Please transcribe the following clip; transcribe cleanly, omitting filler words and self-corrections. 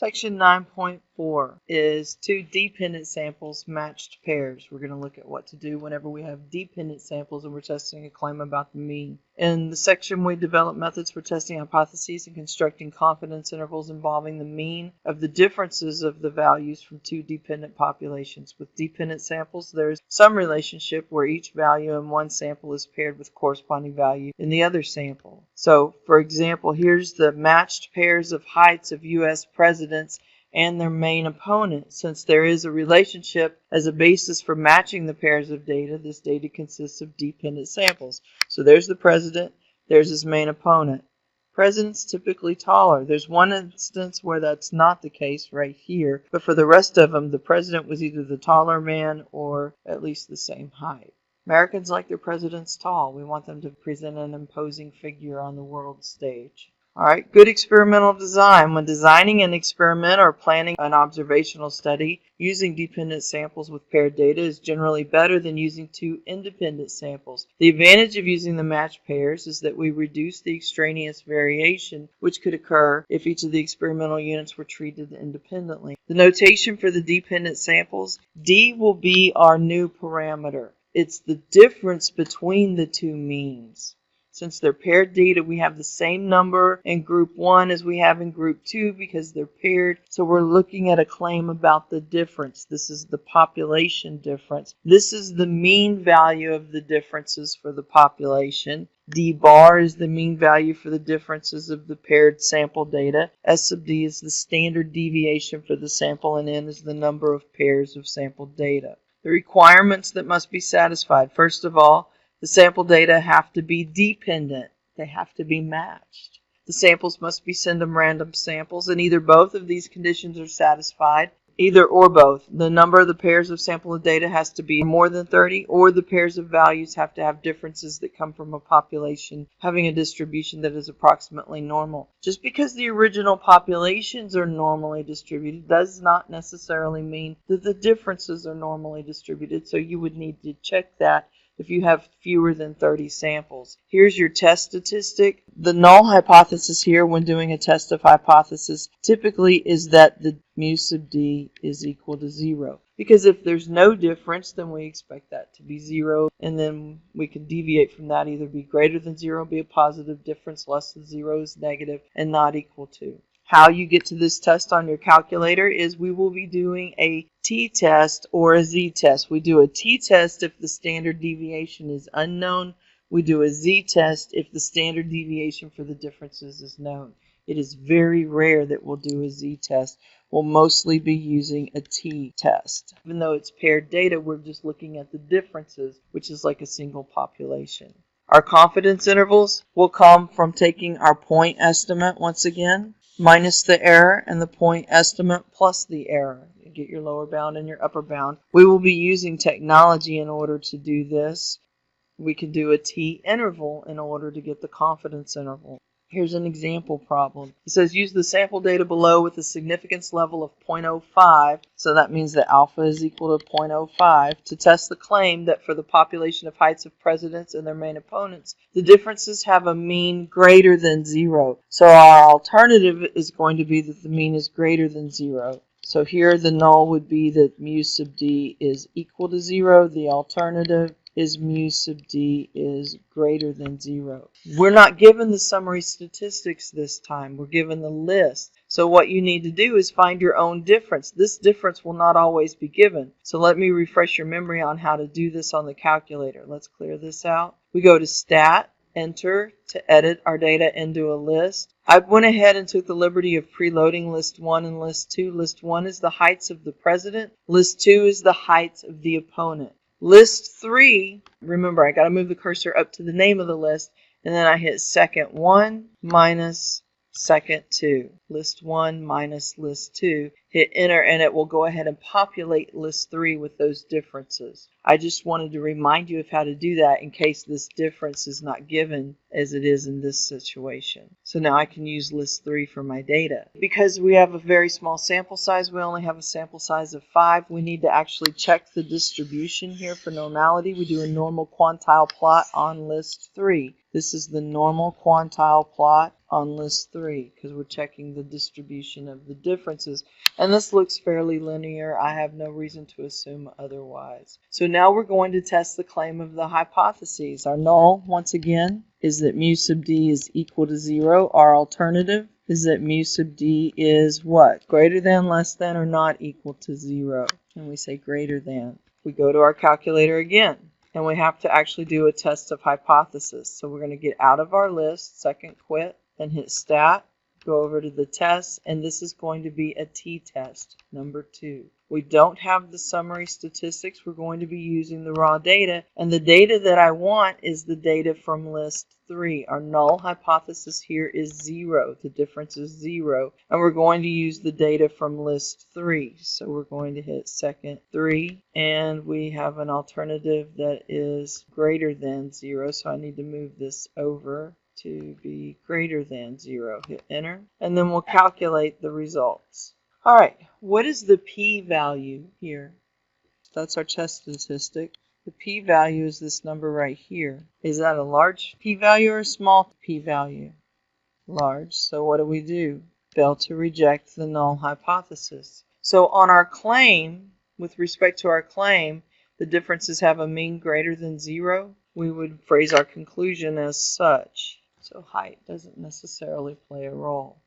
Section 9.4 is two dependent samples matched pairs. We're going to look at what to do whenever we have dependent samples and we're testing a claim about the mean. In the section, we develop methods for testing hypotheses and constructing confidence intervals involving the mean of the differences of the values from two dependent populations. With dependent samples, there is some relationship where each value in one sample is paired with corresponding value in the other sample. So, for example, here's the matched pairs of heights of U.S. presidents and their main opponent. Since there is a relationship as a basis for matching the pairs of data, this data consists of dependent samples. So there's the president, there's his main opponent. President's typically taller. There's one instance where that's not the case right here, but for the rest of them, the president was either the taller man or at least the same height. Americans like their presidents tall. We want them to present an imposing figure on the world stage. All right, good experimental design. When designing an experiment or planning an observational study, using dependent samples with paired data is generally better than using two independent samples. The advantage of using the matched pairs is that we reduce the extraneous variation which could occur if each of the experimental units were treated independently. The notation for the dependent samples, D will be our new parameter. It's the difference between the two means. Since they're paired data, we have the same number in group 1 as we have in group 2 because they're paired. So we're looking at a claim about the difference. This is the population difference. This is the mean value of the differences for the population. D bar is the mean value for the differences of the paired sample data. S sub D is the standard deviation for the sample, and N is the number of pairs of sampled data. The requirements that must be satisfied. First of all, the sample data have to be dependent. They have to be matched. The samples must be random samples, and either both of these conditions are satisfied, either or both. The number of the pairs of sample data has to be more than 30, or the pairs of values have to have differences that come from a population having a distribution that is approximately normal. Just because the original populations are normally distributed does not necessarily mean that the differences are normally distributed, so you would need to check that if you have fewer than 30 samples. Here's your test statistic. The null hypothesis here when doing a test of hypothesis typically is that the mu sub D is equal to 0. Because if there's no difference, then we expect that to be 0, and then we can deviate from that, either be greater than 0, be a positive difference, less than 0 is negative, and not equal to. How you get to this test on your calculator is we will be doing a t-test or a z-test. We do a t-test if the standard deviation is unknown. We do a z-test if the standard deviation for the differences is known. It is very rare that we'll do a z-test. We'll mostly be using a t-test. Even though it's paired data, we're just looking at the differences, which is like a single population. Our confidence intervals will come from taking our point estimate once again, minus the error, and the point estimate plus the error. You get your lower bound and your upper bound. We will be using technology in order to do this. We can do a t-interval in order to get the confidence interval. Here's an example problem. It says use the sample data below with a significance level of 0.05, so that means that alpha is equal to 0.05, to test the claim that for the population of heights of presidents and their main opponents, the differences have a mean greater than 0. So our alternative is going to be that the mean is greater than 0. So here the null would be that mu sub D is equal to 0. The alternative is mu sub D is greater than 0. We're not given the summary statistics this time. We're given the list. So what you need to do is find your own difference. This difference will not always be given. So let me refresh your memory on how to do this on the calculator. Let's clear this out. We go to Stat, Enter to edit our data into a list. I went ahead and took the liberty of preloading list 1 and list 2. List 1 is the heights of the president. List 2 is the heights of the opponent. List 3, remember I got to move the cursor up to the name of the list, and then I hit second 1 minus second 2. List 1 minus list 2. Hit enter and it will go ahead and populate list 3 with those differences. I just wanted to remind you of how to do that in case this difference is not given as it is in this situation. So now I can use list 3 for my data. Because we have a very small sample size, we only have a sample size of 5, we need to actually check the distribution here for normality. We do a normal quantile plot on list 3. This is the normal quantile plot on list 3 because we're checking the distribution of the differences. And this looks fairly linear. I have no reason to assume otherwise. So now we're going to test the claim of the hypotheses. Our null, once again, is that mu sub d is equal to 0. Our alternative is that mu sub d is what? Greater than, less than, or not equal to 0. And we say greater than. We go to our calculator again. And we have to actually do a test of hypothesis. So we're going to get out of our list, second quit, and hit stat, go over to the test, and this is going to be a t-test, number 2. We don't have the summary statistics. We're going to be using the raw data, and the data that I want is the data from list 3. Our null hypothesis here is 0. The difference is 0, and we're going to use the data from list 3. So we're going to hit second 3, and we have an alternative that is greater than 0, so I need to move this over to be greater than 0. Hit enter, and then we'll calculate the results. All right, what is the p-value here? That's our test statistic. The p-value is this number right here. Is that a large p-value or a small p-value? Large. So what do? Fail to reject the null hypothesis. So on our claim, with respect to our claim, the differences have a mean greater than 0. We would phrase our conclusion as such. So height doesn't necessarily play a role.